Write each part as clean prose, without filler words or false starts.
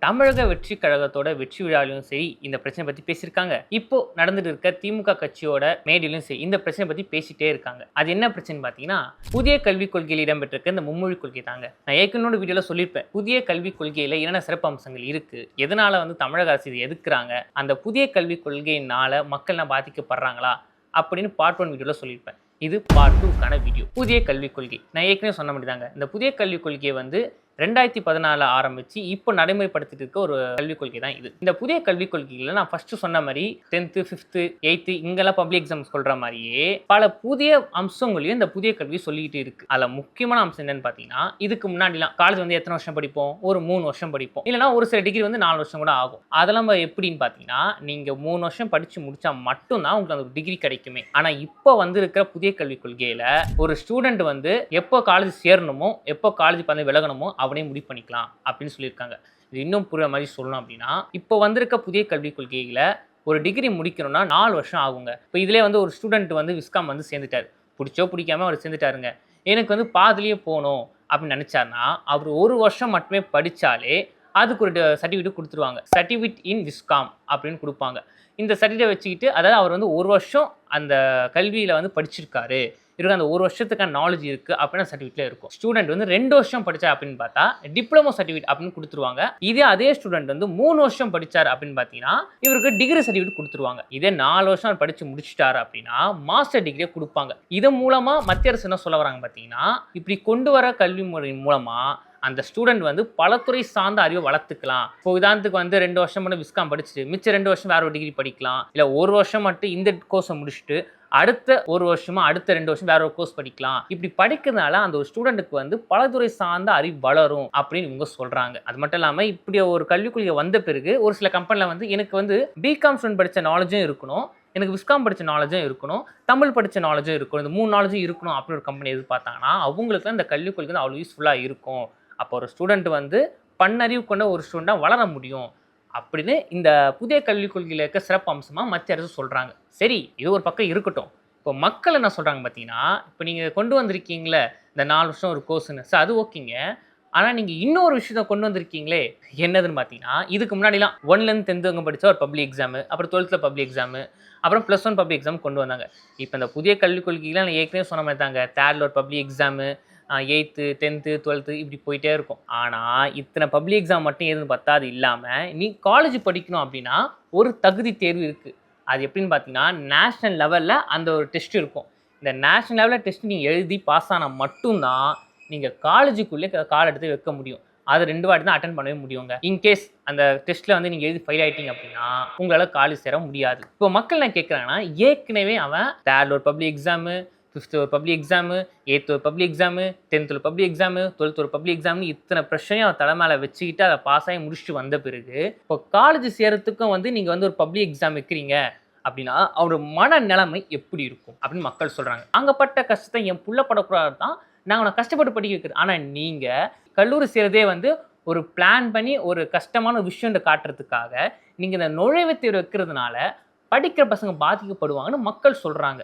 தமிழக வெற்றி கழகத்தோட வெற்றி விழாவிலும் சரி இந்த பிரச்சனை பத்தி பேசியிருக்காங்க. இப்போ நடந்துட்டு இருக்க திமுக கட்சியோட மேடையிலும் சரி இந்த பிரச்சனை பத்தி பேசிட்டே இருக்காங்க. அது என்ன பிரச்சனை பார்த்தீங்கன்னா, புதிய கல்விக் கொள்கையில் இடம்பெற்றிருக்க இந்த மும்மொழி கொள்கை தாங்க. நான் ஏற்கனவே வீடியோல சொல்லியிருப்பேன். புதிய கல்விக் கொள்கையில என்னென்ன சிறப்பு அம்சங்கள் இருக்கு, எதனால தமிழக அரசு இதை எதுக்குறாங்க, அந்த புதிய கல்விக் கொள்கையினால மக்கள்லாம் பாதிக்கப்படுறாங்களா அப்படின்னு பார்ட் 1 வீடியோல சொல்லியிருப்பேன். இது பார்ட் 2க்கான வீடியோ. புதிய கல்விக் கொள்கை நான் ஏற்கனவே சொன்ன மாதிரி தாங்க. இந்த புதிய கல்விக் கொள்கையை 2014 ஆரம்பிச்சு இப்போ நடைமுறைப்படுத்திட்டு இருக்க ஒரு கல்விக் கொள்கை தான் இது. இந்த புதிய கல்விக் கொள்கையில் நான் ஃபர்ஸ்ட் சொன்ன மாதிரி 10th 5th 8th இங்கெல்லாம் பப்ளிக் எக்ஸாம்ஸ் சொல்ற மாதிரியே பல புதிய அம்சங்களையும் இந்த புதிய கல்வி சொல்லிட்டு இருக்கு. அதில் முக்கியமான அம்சம் என்னன்னு பார்த்தீங்கன்னா, இதுக்கு முன்னாடிலாம் காலேஜ் எத்தனை வருஷம் படிப்போம், ஒரு 3 வருஷம் படிப்போம், இல்லைனா ஒரு சில டிகிரி 4 வருஷம் கூட ஆகும். அதெல்லாம் எப்படின்னு பார்த்தீங்கன்னா, நீங்க 3 வருஷம் படிச்சு முடிச்சா மட்டும்தான் உங்களுக்கு அந்த டிகிரி கிடைக்குமே. ஆனா இப்போ இருக்கிற புதிய கல்விக் கொள்கையில ஒரு ஸ்டூடெண்ட் எப்போ காலேஜ் சேரணுமோ எப்போ காலேஜ் விலகணுமோ அவனே முடிவு பண்ணிக்கலாம் அப்படின்னு சொல்லியிருக்காங்க. இது இன்னும் புரியுற மாதிரி சொல்லணும் அப்படின்னா, இப்போ வந்திருக்க புதிய கல்விக் கொள்கையில ஒரு டிகிரி முடிக்கணும்னா 4 வருஷம் ஆகுங்க. இப்போ இதிலே ஒரு ஸ்டூடெண்ட் விஸ்காம் சேர்ந்துட்டாரு, பிடிச்சோ பிடிக்காம அவர் சேர்ந்துட்டாருங்க. எனக்கு பாதிலேயே போகணும் அப்படின்னு நினைச்சாருன்னா அவர் 1 வருஷம் மட்டுமே படித்தாலே அதுக்கு ஒரு சர்டிஃபிகேட் கொடுத்துருவாங்க. சர்டிஃபிகேட் இன் விஸ்காம் அப்படின்னு கொடுப்பாங்க. இந்த சர்டிஃபிகேட் வச்சுக்கிட்டு, அதாவது அவர் 1 வருஷம் அந்த கல்வியில் படிச்சிருக்காரு, இருக்கு அந்த 1 வருஷத்துக்கான நாலேஜ் இருக்குது அப்படின்னா சர்டிஃபிகேட்ல இருக்கும். ஸ்டூடெண்ட் 2 வருஷம் படித்தா அப்படின்னு பார்த்தா டிப்ளமோ சர்டிஃபிகேட் அப்படின்னு கொடுத்துருவாங்க. இதே அதே ஸ்டூடெண்ட் 3 வருஷம் படித்தார் அப்படின்னு பார்த்தீங்கன்னா இவருக்கு டிகிரி சர்டிஃபிகேட் கொடுத்துருவாங்க. இதே 4 வருஷம் படித்து முடிச்சிட்டாரு அப்படின்னா மாஸ்டர் டிகிரியை கொடுப்பாங்க. இதன் மூலமாக மத்திய அரசு என்ன சொல்ல வராங்க பார்த்தீங்கன்னா, இப்படி கொண்டு வர கல்வி முறை மூலமாக அந்த ஸ்டூடெண்ட் பல துறை சார்ந்த அறிவை வளர்த்துக்கலாம். இப்போ உதாரணத்துக்கு 2 வருஷம் மட்டும் விஸ்காம் படிச்சுட்டு மிச்சம் 2 வருஷம் வேற ஒரு டிகிரி படிக்கலாம். இல்லை 1 வருஷம் மட்டும் இந்த கோர்ஸை முடிச்சுட்டு அடுத்த 1 வருஷமா அடுத்த 2 வருஷம் வேற ஒரு கோர்ஸ் படிக்கலாம். இப்படி படிக்கிறதுனால அந்த ஒரு ஸ்டூடெண்ட்டுக்கு பலதுறை சார்ந்த அறிவு வளரும் அப்படின்னு இவங்க சொல்றாங்க. அது மட்டும் இல்லாமல் இப்படி ஒரு கல்விக் கொள்கை வந்த பிறகு ஒரு சில கம்பெனியில் எனக்கு பிகாம் ஸ்டூடெண்ட் படித்த நாலேஜும் இருக்கணும், எனக்கு விஸ்காம் படித்த நாலேஜும் இருக்கணும், தமிழ் படித்த நாலேஜும் இருக்கணும், இந்த 3 நாலேஜும் இருக்கணும் அப்படின்னு ஒரு கம்பெனி எதிர்பார்த்தாங்கன்னா அவங்களுக்கு இந்த கல்விக் கொள்கை அவ்வளோ யூஸ்ஃபுல்லாக இருக்கும். அப்போ ஒரு ஸ்டூடெண்ட் பன்னறிவு கொண்ட ஒரு ஸ்டூடெண்டாக வளர முடியும் அப்படின்னு இந்த புதிய கல்விக் கொள்கையில் இருக்க சிறப்பு அம்சமாக மத்திய அரசு சொல்கிறாங்க. சரி, இது ஒரு பக்கம் இருக்கட்டும். இப்போ மக்கள் என்ன சொல்கிறாங்க பார்த்தீங்கன்னா, இப்போ நீங்கள் கொண்டு வந்திருக்கீங்களே இந்த 4 வருஷம் ஒரு கோர்ஸுன்னு, சார் அது ஓகேங்க. ஆனால் நீங்கள் இன்னொரு விஷயத்தை கொண்டு வந்திருக்கீங்களே, என்னதுன்னு பார்த்தீங்கன்னா, இதுக்கு முன்னாடிலாம் 1லேருந்து 10th படித்தா ஒரு பப்ளிக் எக்ஸாமு, அப்புறம் 12th பப்ளிக் எக்ஸாமு, அப்புறம் +1 பப்ளிக் எக்ஸாம் கொண்டு வந்தாங்க. இப்போ இந்த புதிய கல்விக் கொள்கையில் நான் ஏற்கனவே சொன்ன மாதிரி தாங்க, 3rd ஒரு public exam, 8th 10th 12th இப்படி போயிட்டே இருக்கும். ஆனால் இத்தனை பப்ளிக் எக்ஸாம் மட்டும் எதுன்னு பார்த்தா அது இல்லாமல் நீ காலேஜ் படிக்கணும் அப்படின்னா ஒரு தகுதி தேர்வு இருக்குது. அது எப்படின்னு பார்த்தீங்கன்னா, நேஷ்னல் லெவலில் அந்த ஒரு டெஸ்ட் இருக்கும். இந்த நேஷ்னல் லெவலில் டெஸ்ட் நீங்கள் எழுதி பாஸ் ஆனால் மட்டும்தான் நீங்கள் காலேஜுக்குள்ளே கால் எடுத்து வைக்க முடியும். அது 2 வாட்டி தான் அட்டன் பண்ணவே முடியுங்க. இன்கேஸ் அந்த டெஸ்ட்டில் நீங்கள் எழுதி ஃபெயில் ஆகிட்டீங்க அப்படின்னா உங்களால் காலேஜ் சேர முடியாது. இப்போ மக்கள் நான் கேட்குறாங்கன்னா, ஏற்கனவே அவன் 3rd ஒரு பப்ளிக் எக்ஸாமு, 5th ஒரு பப்ளிக் எக்ஸாமு, 8th ஒரு பப்ளிக் எக்ஸாமு, 10th ஒரு பப்ளிக் எக்ஸாமு, 12th ஒரு பப்ளிக் எக்ஸாம்னு இத்தனை பிரச்சனையும் அவர் தலை மேலே வச்சுக்கிட்டு அதை பாஸ் ஆகி முடிச்சுட்டு வந்த பிறகு இப்போ காலேஜ் சேரத்துக்கும் நீங்கள் ஒரு பப்ளிக் எக்ஸாம் வைக்கிறீங்க அப்படின்னா அவரோட மன நிலைமை எப்படி இருக்கும் அப்படின்னு மக்கள் சொல்கிறாங்க. அங்கப்பட்ட கஷ்டத்தை என் புள்ள படக்கூடாது தான் நாங்கள் கஷ்டப்பட்டு படிக்க வைக்கிறது. ஆனால் நீங்கள் கல்லூரி சேரதே ஒரு பிளான் பண்ணி ஒரு கஷ்டமான விஷயத்தை காட்டுறதுக்காக நீங்கள் இந்த நுழைவுத் தேர்வு வைக்கிறதுனால படிக்கிற பசங்க பாதிக்கப்படுவாங்கன்னு மக்கள் சொல்கிறாங்க.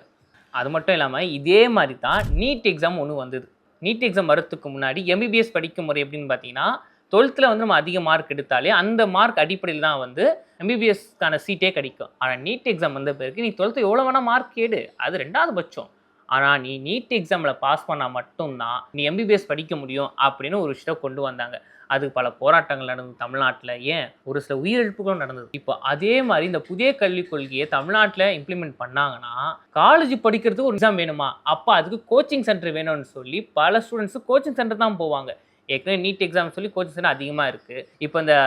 அது மட்டும் இல்லாமல் இதே மாதிரி தான் நீட் எக்ஸாம் ஒன்று வந்தது. நீட் எக்ஸாம் வரத்துக்கு முன்னாடி எம்பிபிஎஸ் படிக்கும் முறை எப்படின்னு பார்த்தீங்கன்னா, 12th நம்ம அதிக மார்க் எடுத்தாலே அந்த மார்க் அடிப்படையில் தான் எம்பிபிஎஸ்க்கான சீட்டே கிடைக்கும். ஆனால் நீட் எக்ஸாம் வந்த பிறகு நீ 12th எவ்வளோ வேணால் மார்க் எடு, அது 2வது பட்சம். ஆனால் நீ நீட் எக்ஸாமில் பாஸ் பண்ணால் மட்டும்தான் நீ எம்பிபிஎஸ் படிக்க முடியும் அப்படின்னு ஒரு விஷயத்தை கொண்டு வந்தாங்க. அதுக்கு பல போராட்டங்கள் நடந்தது தமிழ்நாட்டில், ஏன் ஒரு சில உயிரிழப்புகளும் நடந்தது. இப்போ அதே மாதிரி இந்த புதிய கல்விக் கொள்கையை தமிழ்நாட்டில் இம்ப்ளிமெண்ட் பண்ணாங்கன்னா காலேஜ் படிக்கிறதுக்கு ஒரு எக்ஸாம் வேணுமா, அப்போ அதுக்கு கோச்சிங் சென்டர் வேணும்னு சொல்லி பல ஸ்டூடெண்ட்ஸு கோச்சிங் சென்டர் தான் போவாங்க. ஏற்கனவே நீட் எக்ஸாம் சொல்லி கோச்சிங் சென்டர் அதிகமாக இருக்குது. இப்போ இந்த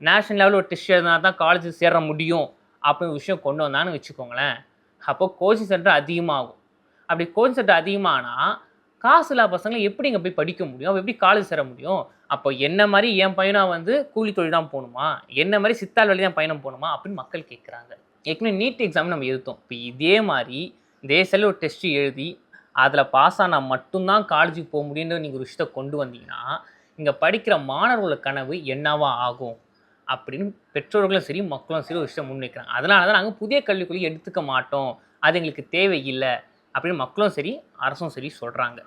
நேஷனல் லெவலில் ஒரு டெஸ்ட் எழுதினா தான் காலேஜ் சேர முடியும் அப்படின்னு விஷயம் கொண்டு வந்தான்னு வச்சுக்கோங்களேன். அப்போ கோச்சிங் சென்டர் அதிகமாகும். அப்படி கோச்சிங் சென்டர் அதிகமானால் காசு இல்லாத பசங்களை எப்படி இங்கே போய் படிக்க முடியும், அப்போ எப்படி காலேஜ் சேர முடியும்? அப்போ என்ன மாதிரி என் பையனாக கூலி தொழில் தான் போகணுமா, என்ன மாதிரி சித்தாள் வழி தான் பயணம் போகணுமா அப்படின்னு மக்கள் கேட்குறாங்க. ஏற்கனவே நீட் எக்ஸாம் நம்ம எழுத்தோம். இப்போ இதே மாதிரி தேசியில் ஒரு டெஸ்ட்டு எழுதி அதில் பாஸ் ஆனால் மட்டும்தான் காலேஜுக்கு போக முடியுன்ற நீங்கள் ஒரு விஷயத்தை கொண்டு வந்தீங்கன்னா இங்கே படிக்கிற மாணவர்களோட கனவு என்னவா ஆகும் அப்படின்னு பெற்றோர்களும் சரி மக்களும் சரி ஒரு விஷயம் முன்வைக்கிறாங்க. அதனால தான் நாங்கள் புதிய கல்விக் கொள்கையை எடுத்துக்க மாட்டோம், அது எங்களுக்கு தேவையில்லை அப்படின்னு மக்களும் சரி அரசும் சரி சொல்கிறாங்க.